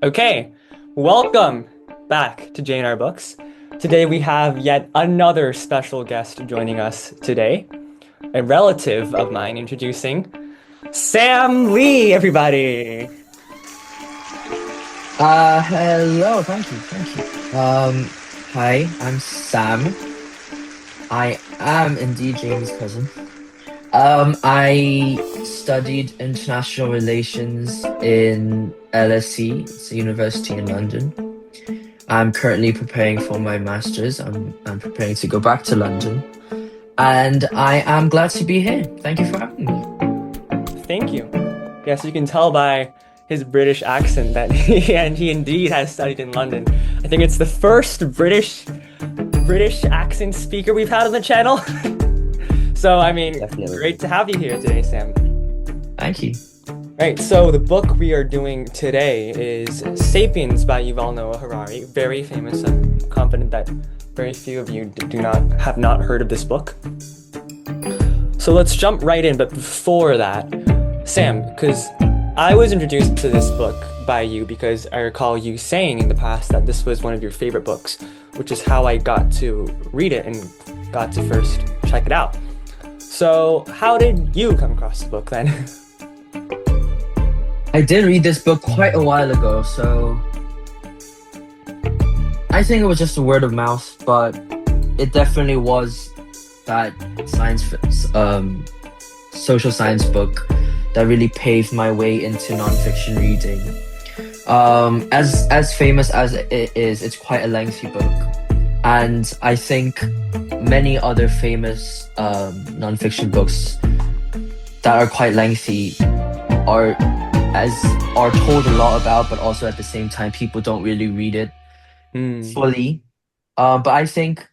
Okay, welcome back to J&R Books. Today we have yet another special guest joining us today, a relative of mine introducing Sam Lee, everybody. Hello, thank you. Hi, I'm Sam. I am indeed Jamie's cousin. I studied international relations in LSE, it's a university in London. I'm currently preparing for my master's. I'm preparing to go back to London, and I am glad to be here. Thank you for having me. Thank you. Yes, you can tell by his British accent that he indeed has studied in London. I think it's the first British accent speaker we've had on the channel. So, I mean, Definitely. great to have you here today, Sam. Thank you. Right, so the book we are doing today is Sapiens by Yuval Noah Harari. Very famous. I'm confident that very few of you have not heard of this book. So let's jump right in. But before that, Sam, because I was introduced to this book by you because I recall you saying in the past that this was one of your favorite books, which is how I got to read it and got to first check it out. So how did you come across the book then? I did read this book quite a while ago, so I think it was just a word of mouth, but it definitely was that social science book that really paved my way into nonfiction reading. As famous as it is, it's quite a lengthy book, and I think many other famous nonfiction books that are quite lengthy are as are told a lot about, but also at the same time, people don't really read it Hmm. fully. But I think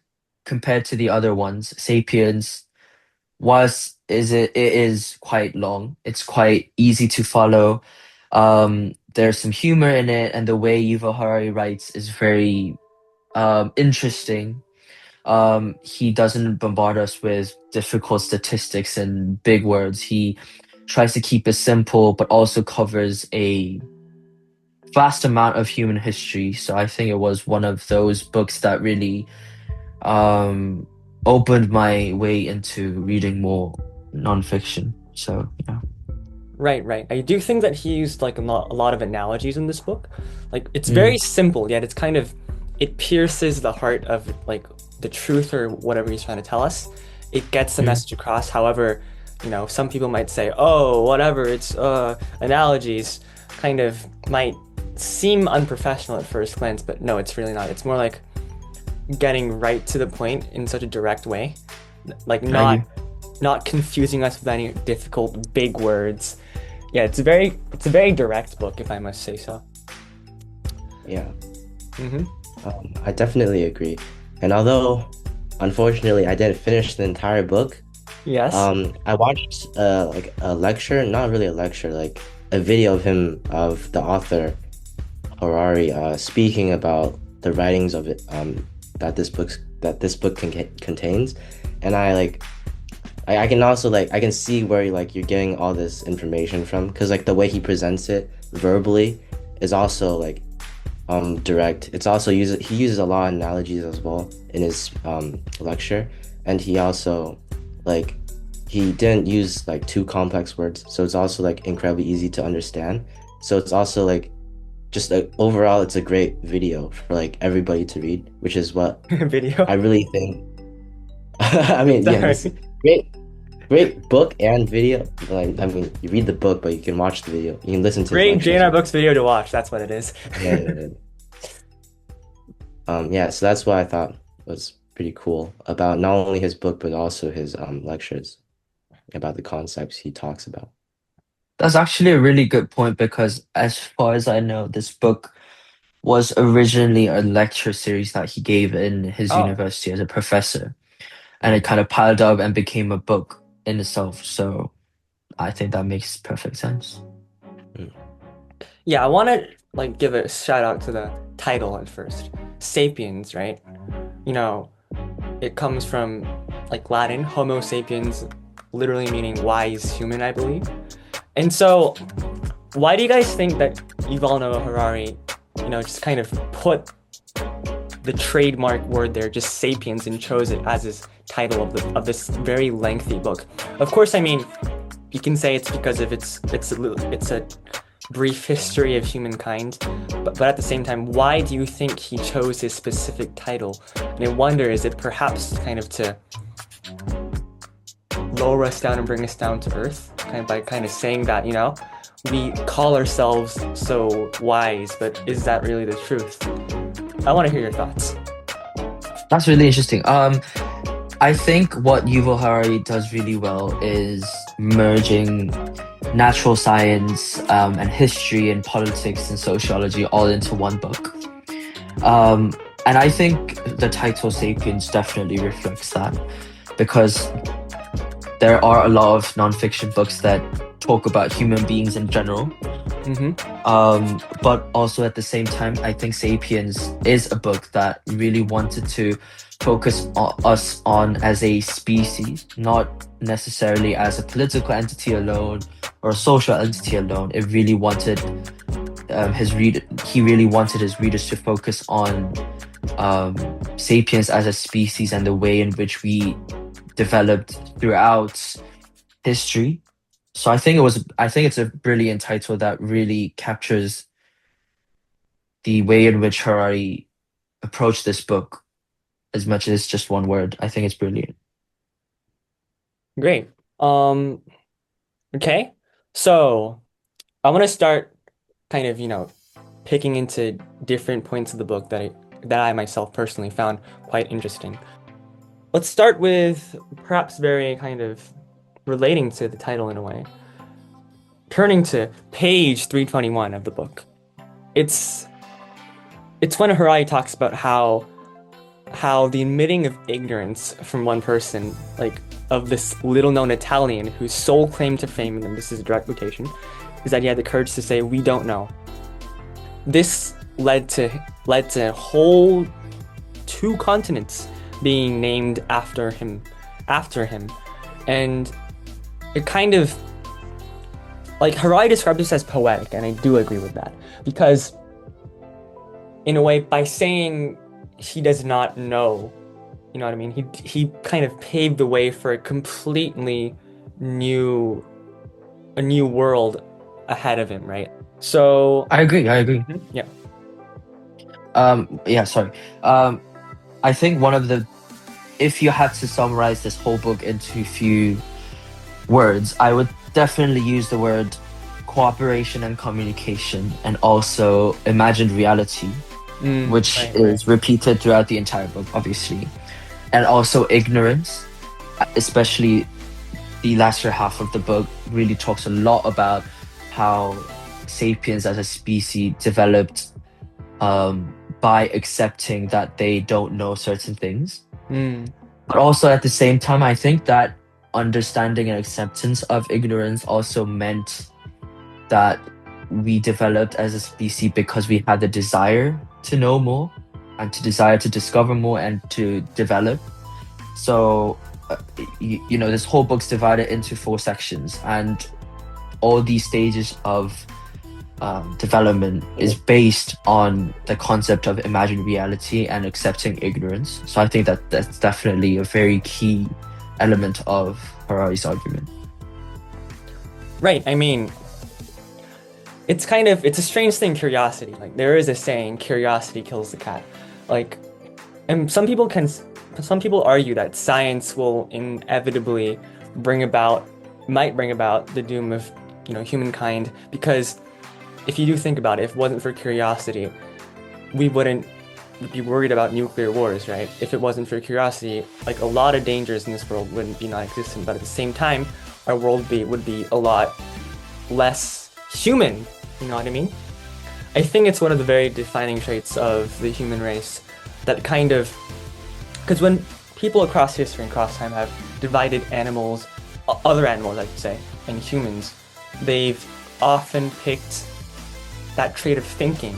compared to the other ones, Sapiens it is quite long. It's quite easy to follow. There's some humor in it, and the way Yuval Harari writes is very interesting. He doesn't bombard us with difficult statistics and big words. He tries to keep it simple, but also covers a vast amount of human history. So I think it was one of those books that really um, opened my way into reading more nonfiction. So yeah. Right, right. I do think that he used like a lot of analogies in this book. Like it's very Mm, simple, yet it's kind of it pierces the heart of like the truth or whatever he's trying to tell us. It gets the mm, message across. However, some people might say, "Oh, whatever, it's analogies." Kind of might seem unprofessional at first glance, but no, it's really not. It's more like getting right to the point in such a direct way. Like I agree. not confusing us with any difficult big words. Yeah, it's a very direct book, if I must say so. Yeah, Hmm. I definitely agree. And although, unfortunately, I didn't finish the entire book, Yes. I watched like a lecture, not really a lecture, like a video of the author Harari, speaking about the writings of it, that this book contains, and I can also I can see where you're getting all this information from, because like the way he presents it verbally is also direct. He uses a lot of analogies as well in his lecture, and he also like he didn't use like too complex words, so it's also like incredibly easy to understand. So it's also like just overall it's a great video for like everybody to read, which is what Video. I really think. I mean, yeah, this Sorry. great great book and video. Like, I mean, you read the book, but you can watch the video. You can listen to his Great lecture as J&R well. Books video to watch. That's what it is. Yeah, yeah, yeah. Yeah, so that's what I thought was pretty cool about not only his book, but also his lectures about the concepts he talks about. That's actually a really good point because, as far as I know, this book was originally a lecture series that he gave in his Oh, university as a professor, and it kind of piled up and became a book in itself. So I think that makes perfect sense. Mm. yeah. I want to like give a shout out to the title at first. Sapiens, right? You know, it comes from like Latin, Homo sapiens, literally meaning wise human, I believe. And so, why do you guys think that Yuval Noah Harari just kind of put the trademark word there, just sapiens, and chose it as his title of this very lengthy book. Of course, I mean, you can say it's because of it's a brief history of humankind, but at the same time, why do you think he chose his specific title? And I wonder, is it perhaps kind of to lower us down and bring us down to earth, kind of by kind of saying that, we call ourselves so wise, but is that really the truth? I want to hear your thoughts. That's really interesting. I think what Yuval Harari does really well is merging natural science and history and politics and sociology all into one book. And I think the title Sapiens definitely reflects that, because there are a lot of nonfiction books that talk about human beings in general. But also at the same time, I think Sapiens is a book that really wanted to focus us on as a species, not necessarily as a political entity alone or a social entity alone. It really wanted he really wanted his readers to focus on sapiens as a species and the way in which we developed throughout history. So I think it's a brilliant title that really captures the way in which Harari approached this book, as much as it's just one word. I think it's brilliant. Great. Okay. So I want to start kind of, picking into different points of the book that I myself personally found quite interesting. Let's start with perhaps very kind of relating to the title in a way. Turning to page 321 of the book. It's when Harari talks about how the admitting of ignorance from one person, like of this little-known Italian whose sole claim to fame, and this is a direct quotation, is that he had the courage to say, "We don't know." This led to whole 2 continents being named after him, and it kind of, like, Harari described this as poetic, and I do agree with that, because in a way, by saying he does not know, you know what I mean, he kind of paved the way for a completely new world ahead of him, right? So I agree. yeah. Sorry. I think if you had to summarize this whole book into a few words, I would definitely use the word cooperation and communication, and also imagined reality, which is repeated throughout the entire book, obviously. And also ignorance, especially the latter half of the book, really talks a lot about how sapiens as a species developed by accepting that they don't know certain things. But also at the same time, I think that understanding and acceptance of ignorance also meant that we developed as a species because we had the desire to know more and to desire to discover more and to develop. So this whole book's divided into 4 sections, and all these stages of development is based on the concept of imagined reality and accepting ignorance. So I think that that's definitely a very key element of Harari's argument. Right. I mean, it's a strange thing, curiosity. Like, there is a saying, curiosity kills the cat. Like, and some people argue that science will inevitably might bring about the doom of, humankind, because if you do think about it, if it wasn't for curiosity, we wouldn't be worried about nuclear wars, right? If it wasn't for curiosity, like, a lot of dangers in this world wouldn't be non-existent, but at the same time, our world would be a lot less human, you know what I mean? I think it's one of the very defining traits of the human race that kind of, because when people across history and across time have divided other animals, I should say, and humans, they've often picked that trait of thinking,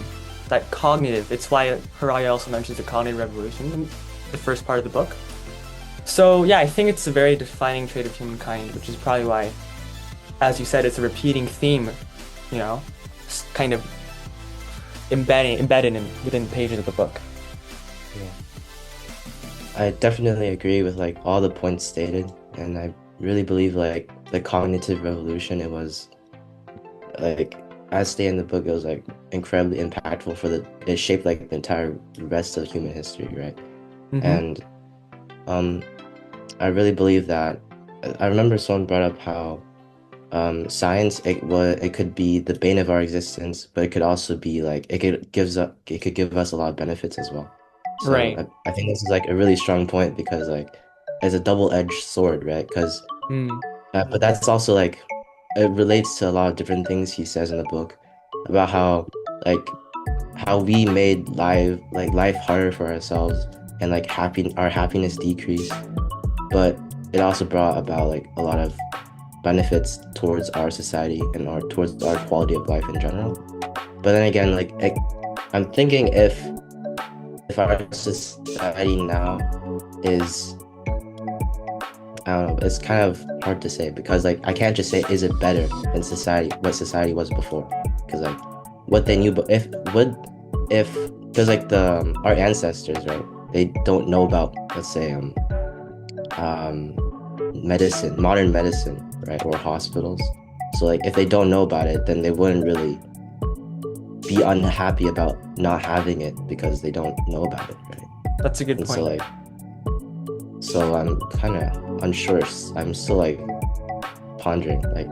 that cognitive. It's why Harari also mentions the cognitive revolution in the first part of the book. So yeah, I think it's a very defining trait of humankind, which is probably why, as you said, it's a repeating theme, kind of embedded within pages of the book. Yeah. I definitely agree with like all the points stated, and I really believe like the cognitive revolution, it was like as stated in the book, it was like incredibly impactful it shaped like the entire rest of human history, right? Mm-hmm. And um I really believe that I remember someone brought up how science it could be the bane of our existence, but it could also be like it could give us a lot of benefits as well. So Right. I think this is like a really strong point because like it's a double-edged sword, right? Because Mm. but that's also like it relates to a lot of different things he says in the book about like how we made life harder for ourselves and like our happiness decreased, but it also brought about like a lot of benefits towards our society and towards our quality of life in general. But then again, I'm thinking if our society now is, I don't know, it's kind of hard to say because like I can't just say is it better than what society was before, because like what they knew, but if because like our ancestors, right, they don't know about, let's say, um modern medicine, right, or hospitals. So like if they don't know about it, then they wouldn't really be unhappy about not having it because they don't know about it, right? That's a good And point. so I'm kind of unsure. I'm still like pondering like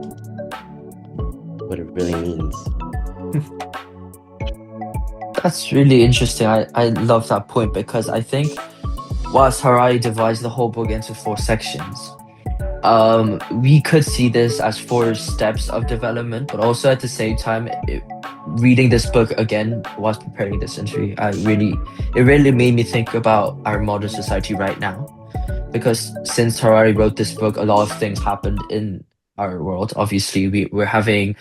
what it really means. That's really interesting. I love that point because I think whilst Harari divides the whole book into 4 sections, we could see this as 4 steps of development, but also at the same time, reading this book again whilst preparing this interview, it really made me think about our modern society right now. Because since Harari wrote this book, a lot of things happened in our world. Obviously, we're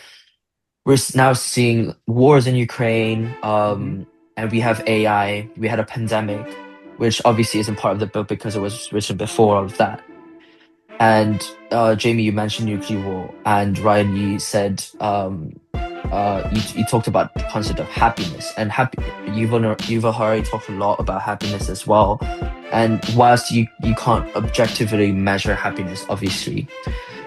now seeing wars in Ukraine, Mhm. and we have AI. We had a pandemic, which obviously isn't part of the book because it was written before all of that. And Jamie, you mentioned nuclear war, and Ryan, you said you talked about the concept of happiness, and Yuval Harari talked a lot about happiness as well. And whilst you can't objectively measure happiness, obviously,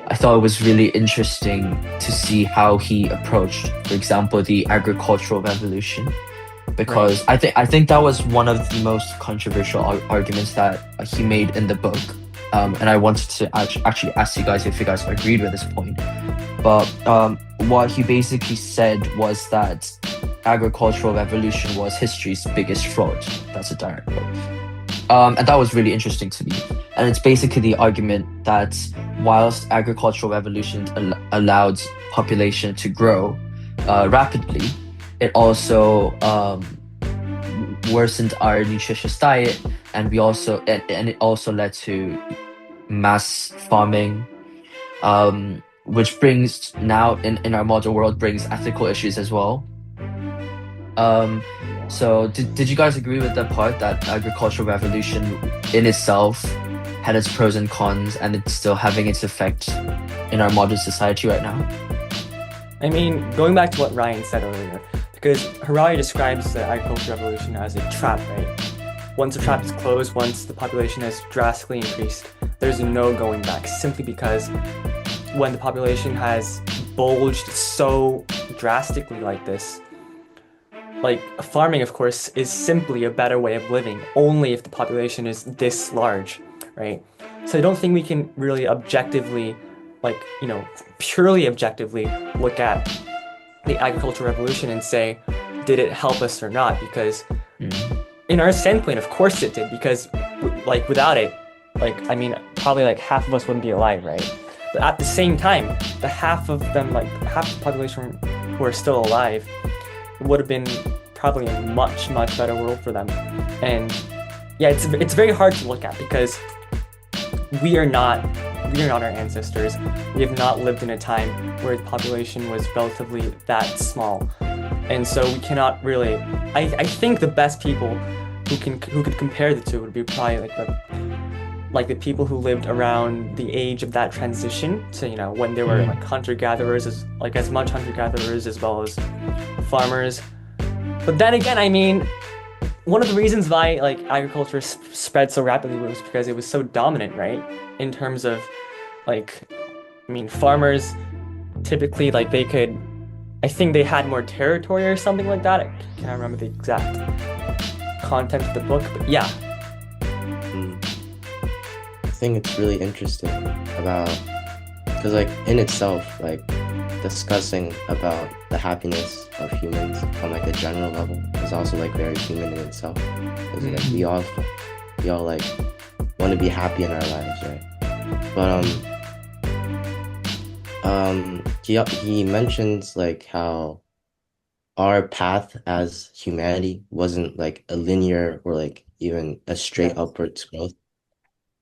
I thought it was really interesting to see how he approached, for example, the agricultural revolution, Right. because I think that was one of the most controversial arguments that he made in the book. And I wanted to actually ask you guys if you guys agreed with this point. But what he basically said was that agricultural revolution was history's biggest fraud. That's a direct quote. And that was really interesting to me. And it's basically the argument that whilst agricultural revolution allowed population to grow rapidly, it also worsened our nutritious diet, and it also led to mass farming, which brings now in our modern world brings ethical issues as well. Um, so did you guys agree with the part that agricultural revolution in itself had its pros and cons, and it's still having its effect in our modern society right now? I mean, going back to what Ryan said earlier, because Harari describes the agricultural revolution as a trap, right? Once the trap is closed, once the population has drastically increased, there's no going back, simply because when the population has bulged so drastically like this, like farming, of course, is simply a better way of living, only if the population is this large, right? So I don't think we can really objectively, like, purely objectively look at the agricultural revolution and say, did it help us or not? Because Mm. in our standpoint, of course it did, because like without it, like, I mean, probably like half of us wouldn't be alive, right? But at the same time, the half of them, like half the population who are still alive, would have been probably a much, much better world for them. And yeah, it's very hard to look at because we are not our ancestors. We have not lived in a time where the population was relatively that small. And so we cannot really, I think the best people who could compare the two would be probably like the people who lived around the age of that transition to, when they were like hunter-gatherers, as much hunter-gatherers as well as farmers. But then again, I mean, one of the reasons why like agriculture spread so rapidly was because it was so dominant, right? In terms of like, I mean, farmers typically like they could, I think they had more territory or something like that. I can't remember the exact content of the book, but yeah. Mm. I think it's really interesting about, because like in itself, like discussing about the happiness of humans on like a general level is also like very human in itself. Because like we all like want to be happy in our lives, right? But he mentions like how our path as humanity wasn't like a linear or like even a straight upwards growth.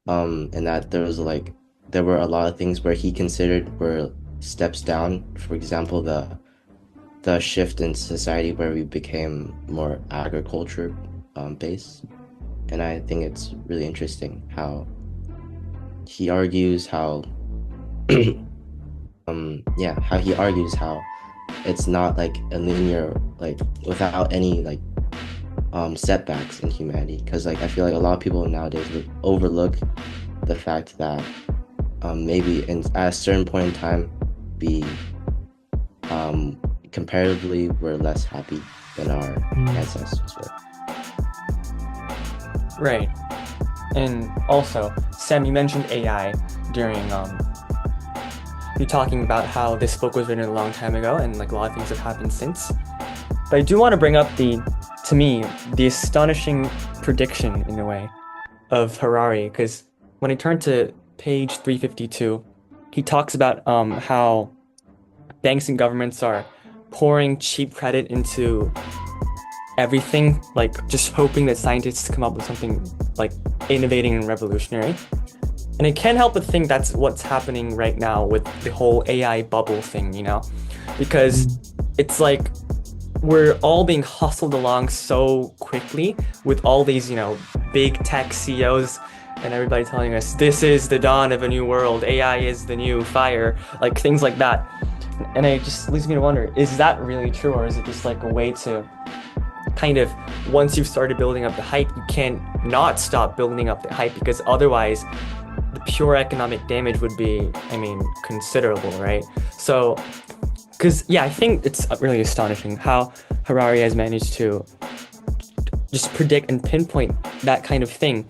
And that there were a lot of things where he considered were steps down. For example, the shift in society where we became more agriculture based. And I think it's really interesting how he argues how how he argues how it's not like a linear, like without any like setbacks in humanity, because like I feel like a lot of people nowadays would overlook the fact that maybe at a certain point in time we comparatively were less happy than our ancestors were. Right. And also, Sam, you mentioned AI during you talking about how this book was written a long time ago and like a lot of things have happened since. But I do want to bring up to me, the astonishing prediction in a way of Harari, because when I turn to page 352, he talks about how banks and governments are pouring cheap credit into everything, like just hoping that scientists come up with something like innovating and revolutionary. And I can't help but think that's what's happening right now with the whole AI bubble thing, you know? Because it's like we're all being hustled along so quickly with all these, you know, big tech CEOs and everybody telling us this is the dawn of a new world, AI is the new fire, like things like that. And it just leads me to wonder, is that really true, or is it just like a way to kind of, once you've started building up the hype, you can't not stop building up the hype, because otherwise the pure economic damage would be, I mean, considerable, right? So, because yeah, I think it's really astonishing how Harari has managed to just predict and pinpoint that kind of thing,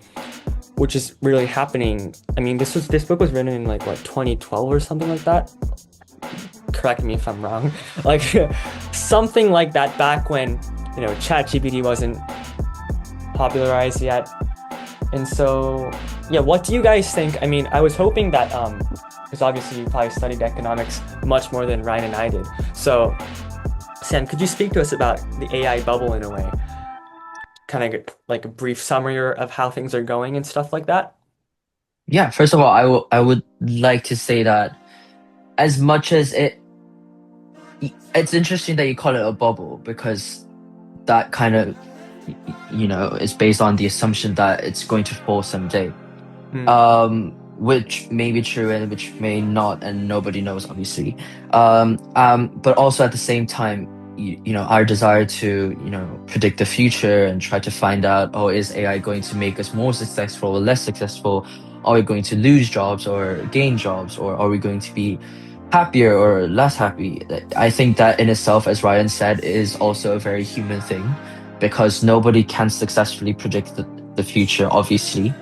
which is really happening. I mean, this book was written in like what, 2012 or something like that. Correct me if I'm wrong. Like something like that, back when, you know, ChatGPT wasn't popularized yet. And so, yeah, what do you guys think? I mean, I was hoping that, because obviously you probably studied economics much more than Ryan and I did. So, Sam, could you speak to us about the AI bubble in a way? Kind of like a brief summary of how things are going and stuff like that? Yeah, first of all, I would like to say that as much as it's interesting that you call it a bubble, because that kind of, you know, is based on the assumption that it's going to fall someday. Which may be true and which may not, and nobody knows, obviously. But also at the same time, you know, our desire to, you know, predict the future and try to find out, oh, is AI going to make us more successful or less successful? Are we going to lose jobs or gain jobs? Or are we going to be happier or less happy? I think that in itself, as Ryan said, is also a very human thing, because nobody can successfully predict the future, obviously.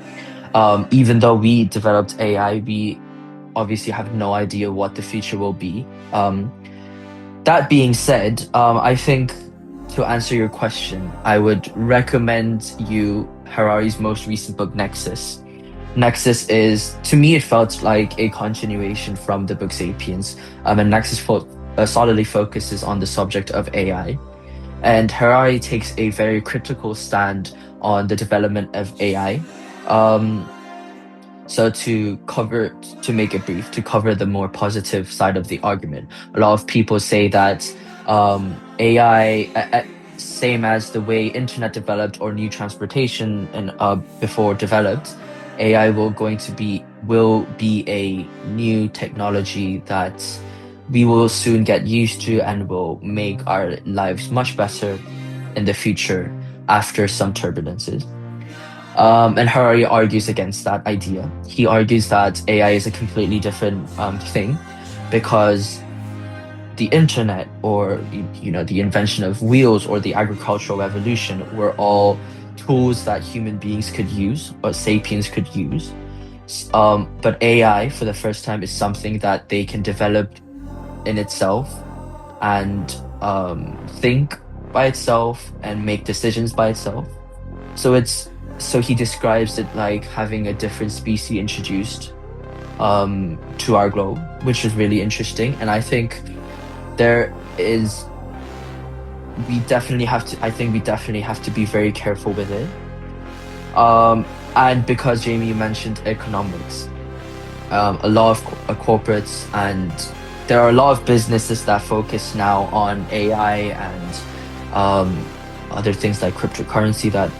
Even though we developed AI, we obviously have no idea what the future will be. That being said, I think to answer your question, I would recommend you Harari's most recent book, Nexus. Nexus is, to me, it felt like a continuation from the book Sapiens. And Nexus solidly focuses on the subject of AI. And Harari takes a very critical stand on the development of AI. So to make it brief, to cover the more positive side of the argument, a lot of people say that AI, same as the way internet developed or new transportation and before developed, AI will be a new technology that we will soon get used to and will make our lives much better in the future after some turbulences. And Harari argues against that idea. He argues that AI is a completely different thing, because the internet, or the invention of wheels, or the agricultural revolution, were all tools that human beings could use, or sapiens could use. But AI, for the first time, is something that they can develop in itself, and think by itself, and make decisions by itself. So he describes it like having a different species introduced to our globe, which is really interesting. And I think we definitely have to be very careful with it. And because Jamie, you mentioned economics, a lot of corporates, and there are a lot of businesses that focus now on AI and other things like cryptocurrency that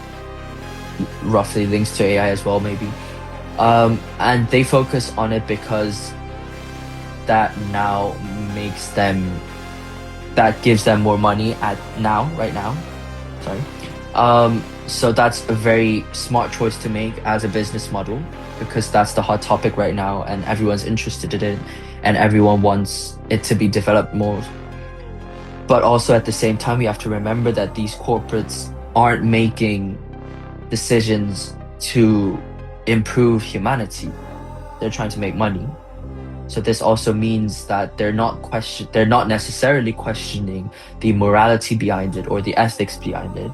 roughly links to AI as well, maybe. And they focus on it because that now gives them more money right now. Sorry. So that's a very smart choice to make as a business model, because that's the hot topic right now, and everyone's interested in it, and everyone wants it to be developed more. But also at the same time, we have to remember that these corporates aren't making decisions to improve humanity. They're trying to make money. So this also means that they're not necessarily questioning the morality behind it or the ethics behind it.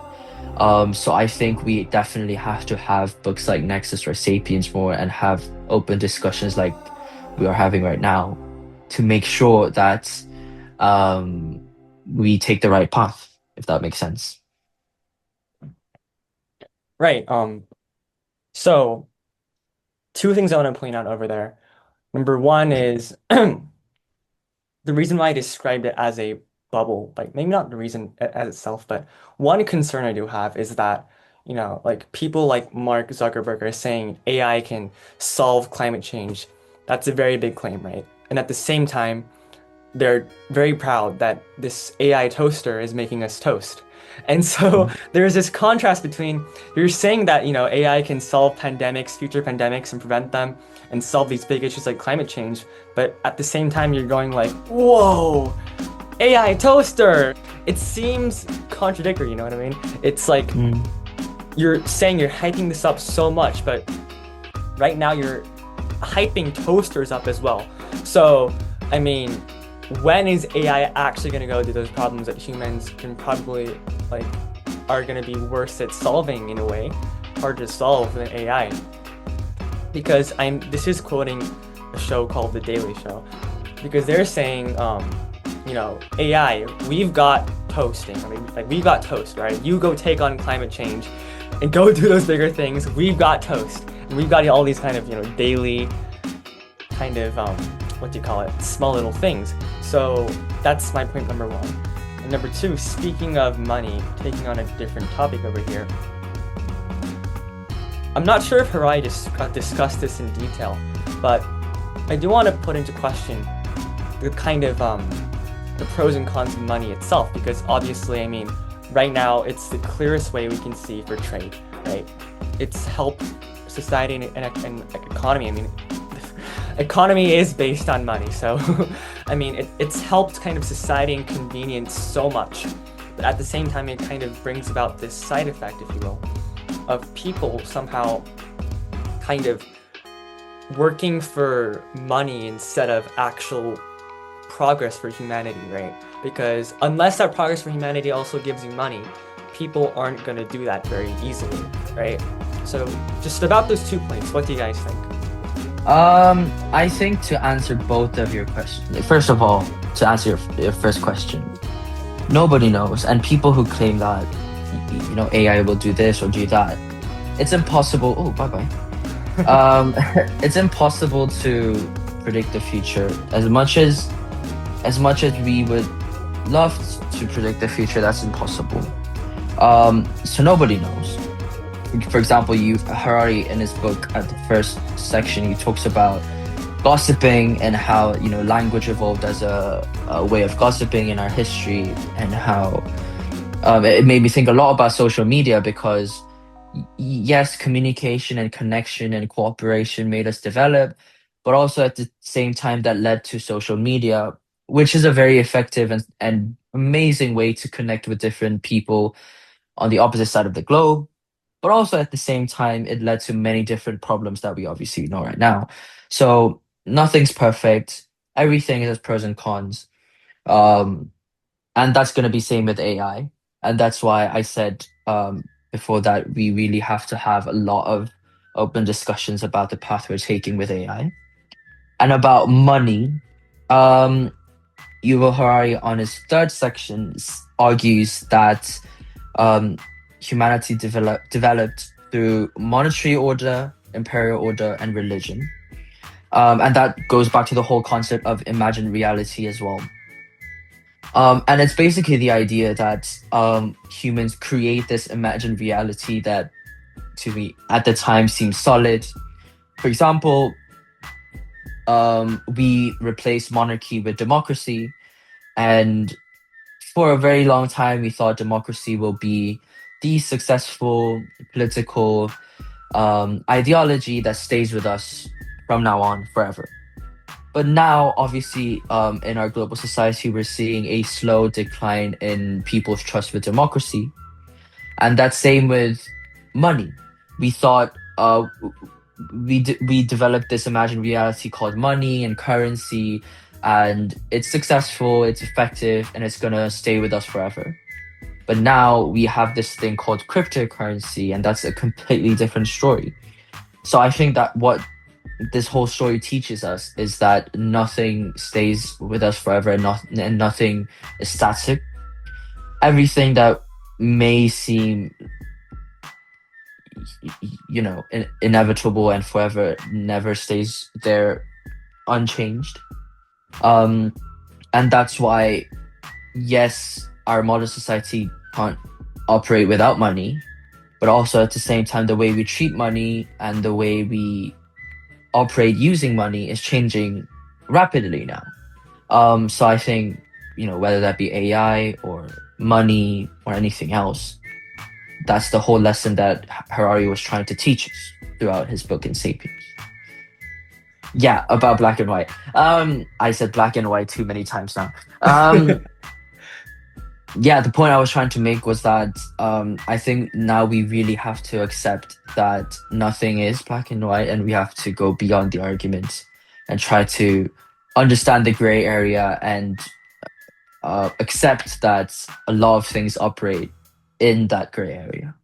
So I think we definitely have to have books like Nexus or Sapiens more, and have open discussions like we are having right now, to make sure that we take the right path, if that makes sense. Right. So two things I want to point out over there. Number one is the reason why I described it as a bubble, like maybe not the reason as itself, but one concern I do have is that, like people like Mark Zuckerberg are saying AI can solve climate change. That's a very big claim, right? And at the same time, they're very proud that this AI toaster is making us toast. And so there's this contrast between, you're saying that, AI can solve pandemics, future pandemics, and prevent them, and solve these big issues like climate change. But at the same time, you're going like, whoa, AI toaster. It seems contradictory, you know what I mean? It's like, you're saying you're hyping this up so much, but right now you're hyping toasters up as well. So, I mean, when is AI actually going to go to those problems that humans can probably are going to be worse at solving in a way, hard to solve than AI? Because this is quoting a show called The Daily Show, because they're saying, AI, we've got toasting. I mean, we got toast, right? You go take on climate change and go do those bigger things. We've got toast. And we've got all these kind of, daily kind of, small little things. So that's my point number one. And number two, speaking of money, taking on a different topic over here, I'm not sure if Harari discussed this in detail, but I do want to put into question the kind of the pros and cons of money itself, because obviously, I mean, right now it's the clearest way we can see for trade, right? It's helped society and economy. I mean, economy is based on money, so I mean, it's helped kind of society and convenience so much, but at the same time, it kind of brings about this side effect, if you will, of people somehow kind of working for money instead of actual progress for humanity, right? Because unless that progress for humanity also gives you money, people aren't going to do that very easily, right? So just about those 2 points, what do you guys think? I think to answer both of your questions, first of all, to answer your first question, nobody knows. And people who claim that, AI will do this or do that, it's impossible. Oh, bye-bye. It's impossible to predict the future. As much as we would love to predict the future, that's impossible. So nobody knows. For example, Harari in his book at the first section, he talks about gossiping and how language evolved as a way of gossiping in our history, and how It made me think a lot about social media because yes, communication and connection and cooperation made us develop, but also at the same time that led to social media, which is a very effective and amazing way to connect with different people on the opposite side of the globe. But also at the same time, it led to many different problems that we obviously know right now. So nothing's perfect. Everything has pros and cons. Um, and that's going to be same with AI. And that's why I said before that we really have to have a lot of open discussions about the path we're taking with AI. And about money, um, Yuval Harari on his third section argues that um, humanity developed through monetary order, imperial order, and religion. And that goes back to the whole concept of imagined reality as well. And it's basically the idea that humans create this imagined reality that to me at the time seems solid. For example, we replaced monarchy with democracy, and for a very long time we thought democracy will be the successful political ideology that stays with us from now on forever. But now, obviously, in our global society, we're seeing a slow decline in people's trust with democracy. And that's same with money. We thought we developed this imagined reality called money and currency, and it's successful, it's effective, and it's gonna stay with us forever. But now we have this thing called cryptocurrency, and that's a completely different story. So I think that what this whole story teaches us is that nothing stays with us forever, and nothing is static. Everything that may seem, inevitable and forever never stays there unchanged. Um, and that's why, yes, our modern society can't operate without money, but also at the same time, the way we treat money and the way we operate using money is changing rapidly now. So I think, whether that be AI or money or anything else, that's the whole lesson that Harari was trying to teach us throughout his book in Sapiens. Yeah, about black and white. I said black and white too many times now. Yeah, the point I was trying to make was that I think now we really have to accept that nothing is black and white, and we have to go beyond the arguments and try to understand the gray area and accept that a lot of things operate in that gray area.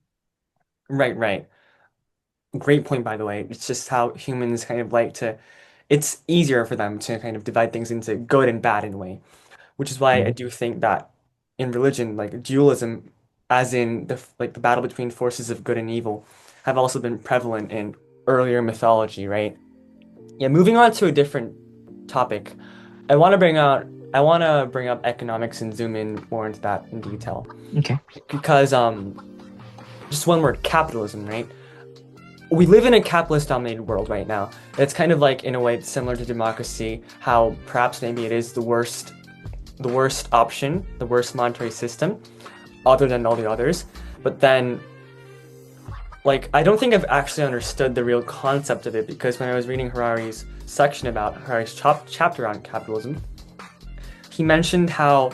Right. Great point, by the way. It's just how humans kind of like to, it's easier for them to kind of divide things into good and bad in a way, which is why I do think that in religion, like dualism, as in the battle between forces of good and evil, have also been prevalent in earlier mythology, right? Yeah, moving on to a different topic, I want to bring up economics and zoom in more into that in detail. Okay. Because just one word, capitalism, right? We live in a capitalist-dominated world right now. It's kind of like, in a way, similar to democracy, how perhaps maybe it is the worst option, the worst monetary system, other than all the others. But then, I don't think I've actually understood the real concept of it, because when I was reading Harari's section about Harari's chapter on capitalism, he mentioned how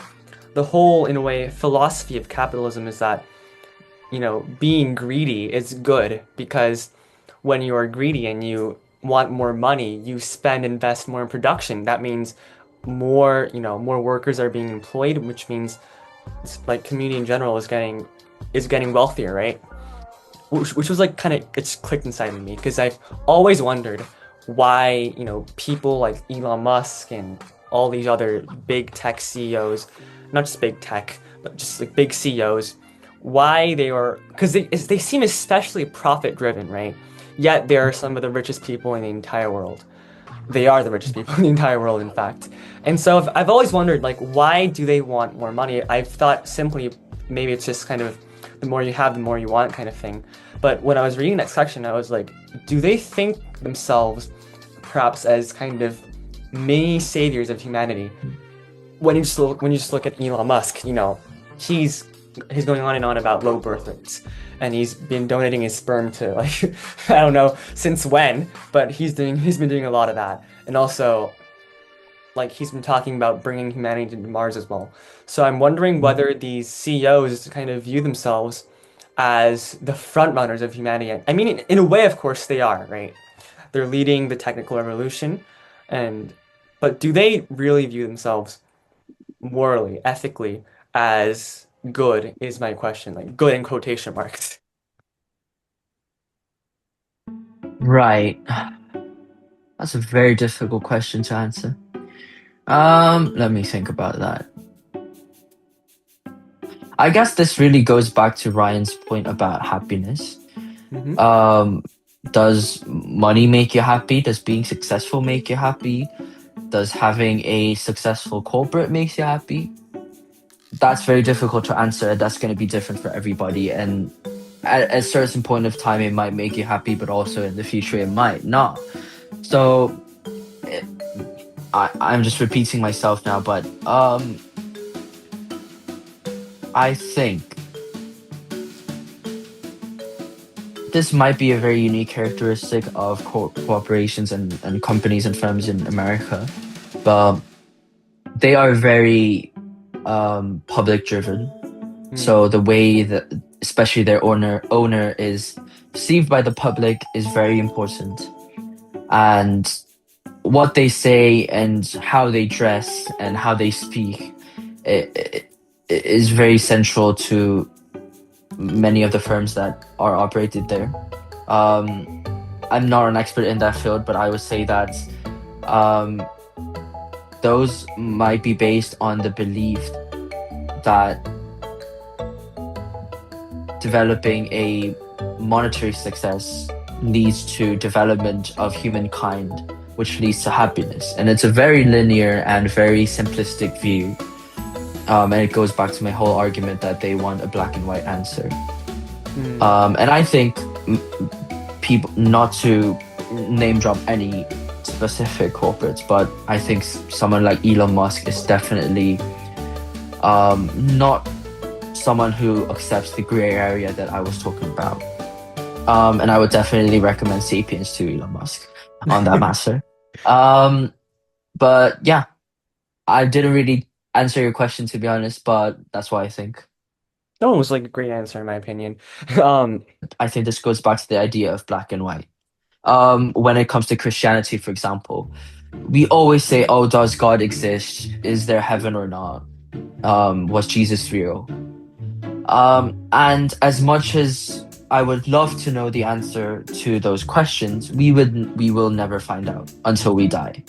the whole, in a way, philosophy of capitalism is that, being greedy is good, because when you are greedy and you want more money, you invest more in production. That means more workers are being employed, which means community in general is getting wealthier, right? Which was it's clicked inside of me, because I've always wondered why, people like Elon Musk and all these other big tech CEOs, not just big tech, but just big CEOs, why they are, because they seem especially profit driven, right? Yet they are some of the richest people in the entire world. They are the richest people in the entire world, in fact. And so I've always wondered, why do they want more money? I've thought simply maybe it's just kind of the more you have, the more you want kind of thing. But when I was reading that section, I was like, do they think themselves perhaps as kind of mini saviors of humanity? When you just look at Elon Musk, he's he's going on and on about low birth rates, and he's been donating his sperm to like I don't know since when, but he's been doing a lot of that, and also like he's been talking about bringing humanity to Mars as well. So I'm wondering whether these CEOs kind of view themselves as the front runners of humanity. I mean, in a way, of course, they are, right? They're leading the technical revolution, and but do they really view themselves morally, ethically as good is my question, like good in quotation marks. Right. That's a very difficult question to answer. Let me think about that. I guess this really goes back to Ryan's point about happiness. Hmm. Um, does money make you happy? Does being successful make you happy? Does having a successful corporate makes you happy? That's very difficult to answer. That's going to be different for everybody. And at a certain point of time, it might make you happy, but also in the future, it might not. So it, I'm just repeating myself now, but I think this might be a very unique characteristic of corporations and companies and firms in America, but they are very public driven. So the way that, especially their owner is perceived by the public is very important, and what they say and how they dress and how they speak it is very central to many of the firms that are operated there. Um, I'm not an expert in that field, but I would say that um, those might be based on the belief that developing a monetary success leads to development of humankind, which leads to happiness. And it's a very linear and very simplistic view. And it goes back to my whole argument that they want a black and white answer. And I think people, not to name drop any specific corporates, but I think someone like Elon Musk is definitely not someone who accepts the gray area that I was talking about. And I would definitely recommend Sapiens to Elon Musk on that matter. But yeah, I didn't really answer your question, to be honest, but that's what I think. That one was like a great answer in my opinion. Um, I think this goes back to the idea of black and white. When it comes to Christianity, for example, we always say, oh, does God exist? Is there heaven or not? Was Jesus real? And as much as I would love to know the answer to those questions, we will never find out until we die.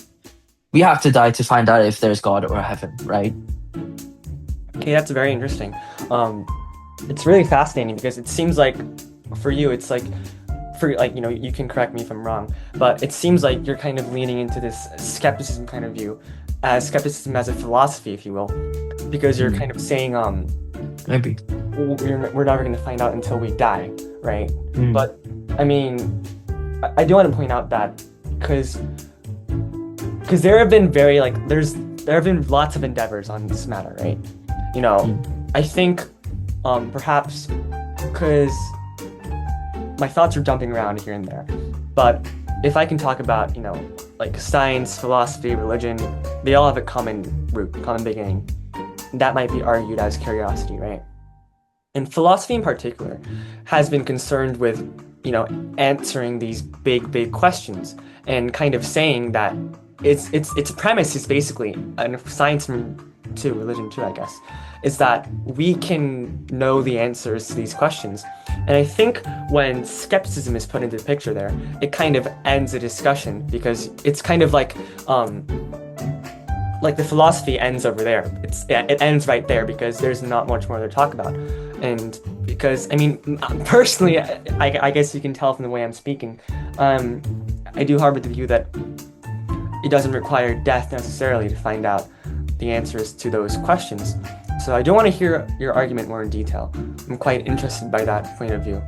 We have to die to find out if there's God or heaven, right? okay, that's very interesting. It's really fascinating because it seems like for you, it's like for like you can correct me if I'm wrong, but it seems like you're kind of leaning into this skepticism kind of view, as skepticism as a philosophy, if you will, because you're kind of saying Maybe. we're never going to find out until we die, right? But I mean, I do want to point out that because there have been there have been lots of endeavors on this matter, right? I think perhaps because my thoughts are jumping around here and there, but if I can talk about like science, philosophy, religion, they all have a common root, common beginning. That might be argued as curiosity, right? And philosophy in particular has been concerned with answering these big questions and kind of saying that its premise is basically, and science to religion too, I guess, is that we can know the answers to these questions. And I think when skepticism is put into the picture there, it kind of ends the discussion because it's kind of like the philosophy ends over there. It ends right there because there's not much more to talk about. And because, I mean, personally, I guess you can tell from the way I'm speaking, I do harbor the view that it doesn't require death necessarily to find out the answers to those questions. So I do want to hear your argument more in detail. I'm quite interested by that point of view.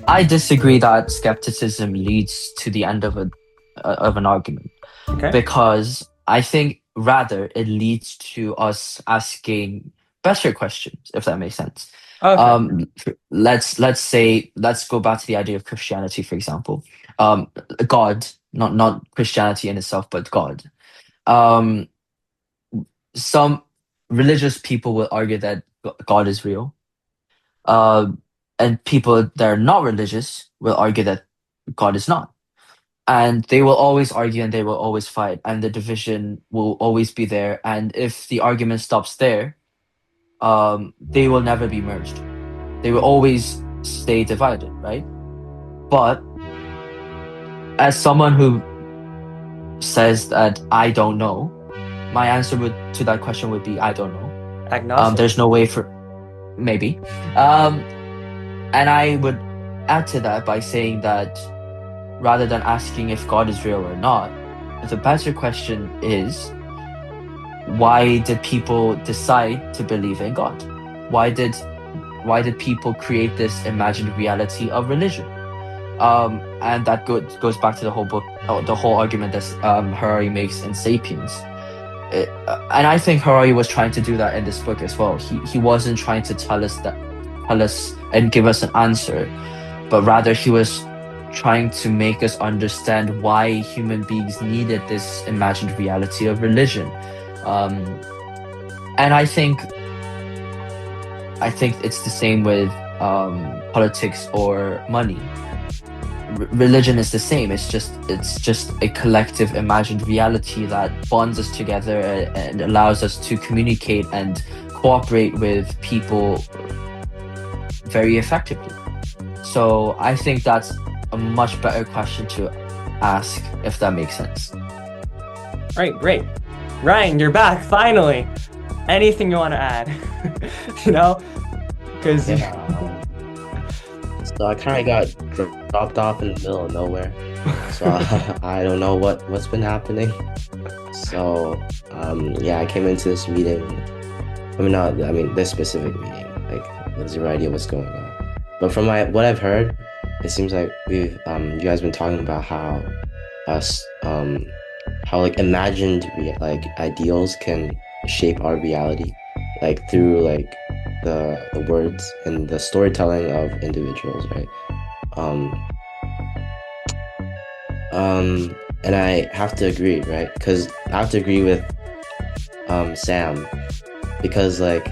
I disagree that skepticism leads to the end of an argument. Okay. Because I think rather it leads to us asking better questions, if that makes sense. Okay. Let's go back to the idea of Christianity, for example. Um, God, not Christianity in itself, but God. Um, some religious people will argue that God is real. Uh, and people that are not religious will argue that God is not. And they will always argue and they will always fight, and the division will always be there. And if the argument stops there, they will never be merged. They will always stay divided, right? But as someone who says that I don't know, my answer to that question would be I don't know. Agnostic. There's no way for maybe. Um, and I would add to that by saying that rather than asking if God is real or not, the better question is why did people decide to believe in God? Why did people create this imagined reality of religion? And that goes back to the whole book, the whole argument that Harari makes in *Sapiens*. And I think Harari was trying to do that in this book as well. He wasn't trying to tell us and give us an answer, but rather he was trying to make us understand why human beings needed this imagined reality of religion. Um, and I think it's the same with politics or money. Religion is the same. It's just a collective imagined reality that bonds us together and allows us to communicate and cooperate with people very effectively. So I think that's a much better question to ask, if that makes sense. All right, great. Ryan, you're back finally. Anything you want to add? You know, because Yeah. So I kind of got dropped off in the middle of nowhere. So I don't know what's been happening. So yeah, I came into this meeting. This specific meeting. Like, there's zero idea what's going on. But from what I've heard, it seems like you guys been talking about how us how like imagined like ideals can shape our reality, like through like the words and the storytelling of individuals, right? Um, and I have to agree, right? Because I have to agree with Sam, because like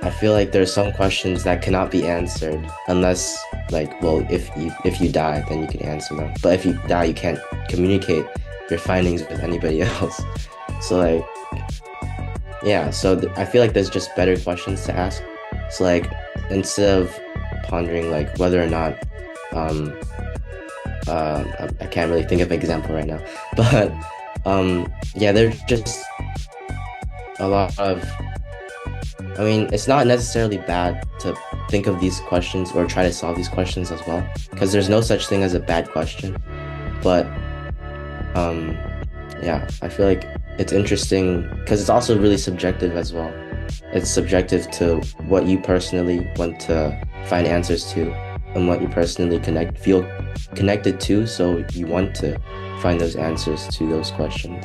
I feel like there's some questions that cannot be answered unless like, well, if you die, then you can answer them. But if you die, you can't communicate your findings with anybody else. So like, yeah, so I feel like there's just better questions to ask. So like, instead of pondering like whether or not I can't really think of an example right now, but yeah, there's just a lot of, it's not necessarily bad to think of these questions or try to solve these questions as well, because there's no such thing as a bad question. But yeah, I feel like it's interesting because it's also really subjective as well. It's subjective to what you personally want to find answers to and what you personally feel connected to, so you want to find those answers to those questions.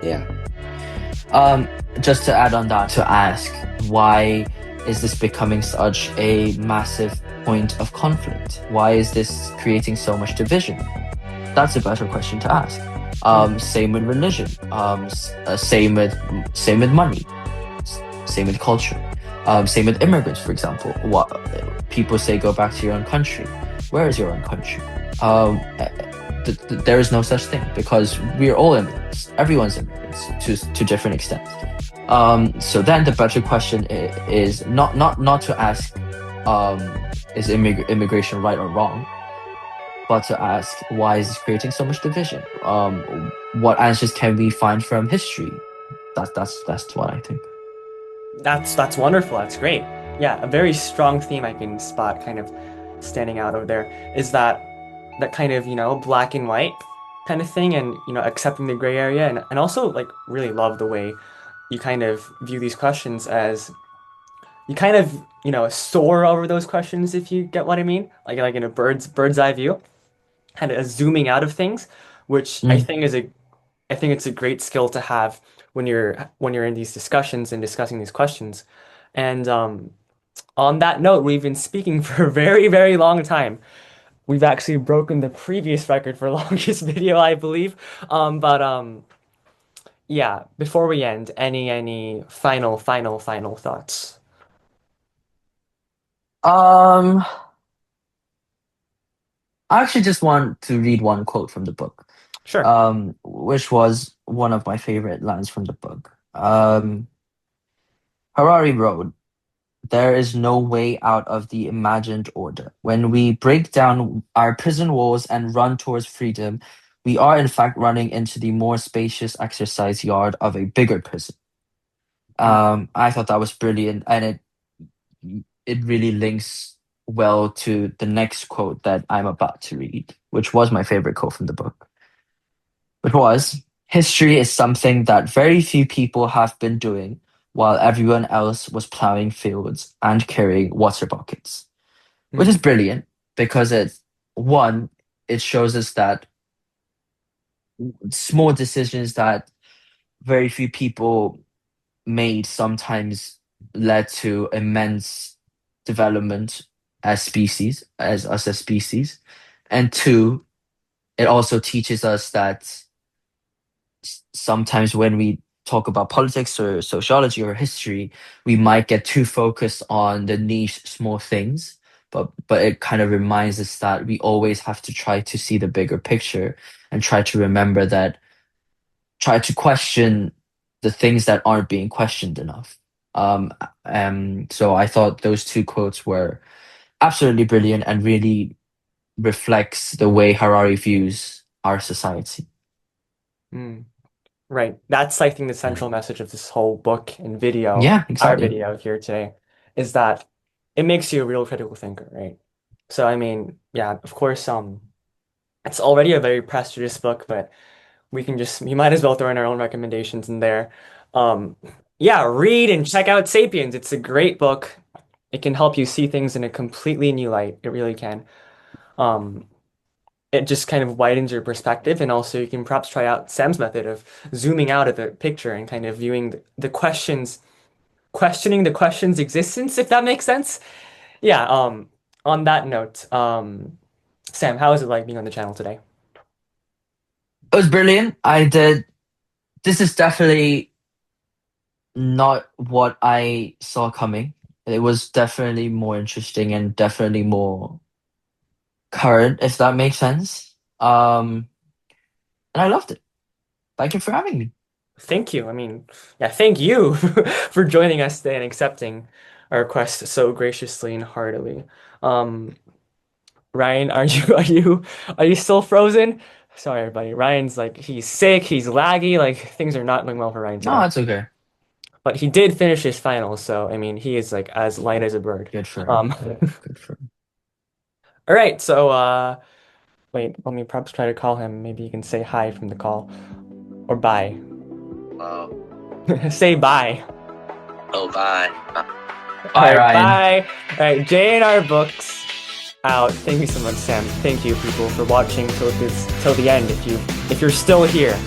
Yeah. Just to add on that, to ask why is this becoming such a massive point of conflict? Why is this creating so much division? That's a better question to ask. Same with religion. Same with money. Same with culture. Same with immigrants, for example. What people say, go back to your own country. Where is your own country? There is no such thing, because we are all immigrants. Everyone's immigrants to different extents. So then the better question is not to ask, is immigration right or wrong, but to ask, why is this creating so much division? What answers can we find from history? That's what I think. that's wonderful. That's great. Yeah, a very strong theme I can spot kind of standing out over there is that kind of, black and white kind of thing, and accepting the gray area, and also like really love the way you kind of view these questions as you kind of, soar over those questions, if you get what I mean, like in a bird's eye view, kind of zooming out of things, which Mm. I think it's a great skill to have when you're in these discussions and discussing these questions. And on that note, we've been speaking for a very, very long time. We've actually broken the previous record for longest video, I believe. But yeah, before we end, any final thoughts? Um, I actually just want to read one quote from the book, Sure. which was one of my favorite lines from the book. Harari wrote, "There is no way out of the imagined order. When we break down our prison walls and run towards freedom, we are in fact running into the more spacious exercise yard of a bigger prison." Mm, I thought that was brilliant, and it really links well to the next quote that I'm about to read, which was my favorite quote from the book, which was, "History is something that very few people have been doing while everyone else was plowing fields and carrying water buckets," which is mm, brilliant because one, it shows us that small decisions that very few people made sometimes led to immense development as species, as us as species. And two, it also teaches us that sometimes when we talk about politics or sociology or history, we might get too focused on the niche small things. But it kind of reminds us that we always have to try to see the bigger picture and try to remember that, try to question the things that aren't being questioned enough. So I thought those two quotes were absolutely brilliant and really reflects the way Harari views our society. mm. Right. That's, I think, the Yeah, central message of this whole book and video, yeah, our exactly. video here today, is that it makes you a real critical thinker, right? So, I mean, yeah, of course, it's already a very prestigious book, but we might as well throw in our own recommendations in there. Um, yeah, read and check out Sapiens. It's a great book. It can help you see things in a completely new light. It really can. Um, it just kind of widens your perspective, and also you can perhaps try out Sam's method of zooming out of the picture and kind of viewing the questions, questioning the question's existence, if that makes sense. Yeah, on that note, Sam, how is it like being on the channel today? It was brilliant. I did. This is definitely not what I saw coming. It was definitely more interesting and definitely more current, if that makes sense. And I loved it. Thank you for having me. Thank you. I mean, yeah, thank you for joining us today and accepting our request so graciously and heartily. Um, Ryan, are you still frozen? Sorry, everybody. Ryan's like he's sick, he's laggy, like things are not going well for Ryan No, today. that's okay. But he did finish his finals, so I mean, he is like as light as a bird. Good for him. Um, Good for him. all right, so wait, let me perhaps try to call him. Maybe you can say hi from the call or bye. Wow. Say bye. Oh, bye. All Bye, right, Ryan. bye. All right, J&R Books out. Thank you so much, Sam. Thank you, people, for watching till the end. If you're still here.